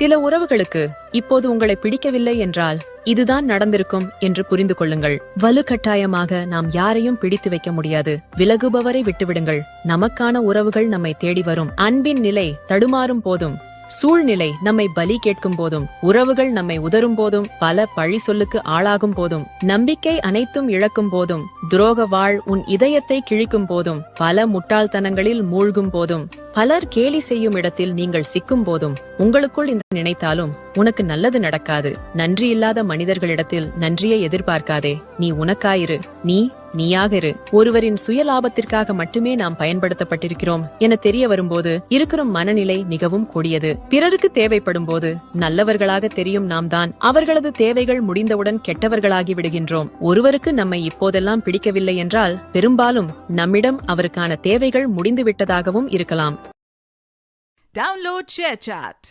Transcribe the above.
சில உறவுகளுக்கு இப்போது உங்களை பிடிக்கவில்லை என்றால் இதுதான் நடந்திருக்கும் என்று புரிந்து கொள்ளுங்கள். வலுக்கட்டாயமாக நாம் யாரையும் பிடித்து வைக்க முடியாது. விலகுபவரை விட்டுவிடுங்கள். நமக்கான உறவுகள் நம்மை தேடி வரும். அன்பின் நிலை தடுமாறும் போதும், சூழ்நிலை நம்மை பலி கேட்கும் போதும், உறவுகள் நம்மை உதரும் போதும், பல பழி சொல்லுக்கு ஆளாகும் போதும், நம்பிக்கை அனைத்தும் இழக்கும் போதும், துரோக வாழ் உன் இதயத்தை கிழிக்கும் போதும், பல முட்டாள்தனங்களில் மூழ்கும் போதும், பலர் கேலி செய்யும் இடத்தில் நீங்கள் சிக்கும் போதும், உங்களுக்குள் இந்த நினைத்தாலும் உனக்கு நல்லது நடக்காது. நன்றி இல்லாத மனிதர்களிடத்தில் நன்றியை எதிர்பார்க்காதே. நீ உனக்காயிரு. நீயாக இரு. ஒருவரின் சுயலாபத்திற்காக மட்டுமே நாம் பயன்படுத்தப்பட்டிருக்கிறோம் என தெரிய வரும்போது இருக்கிற மனநிலை மிகவும் கொடியது. பிறருக்கு தேவைப்படும் போது நல்லவர்களாக தெரியும் நாம் தான் அவர்களது தேவைகள் முடிந்தவுடன் கெட்டவர்களாகி விடுகின்றோம். ஒருவருக்கு நம்மை இப்போதெல்லாம் பிடிக்கவில்லை என்றால் பெரும்பாலும் நம்மிடம் அவருக்கான தேவைகள் முடிந்துவிட்டதாகவும் இருக்கலாம். Download ShareChat.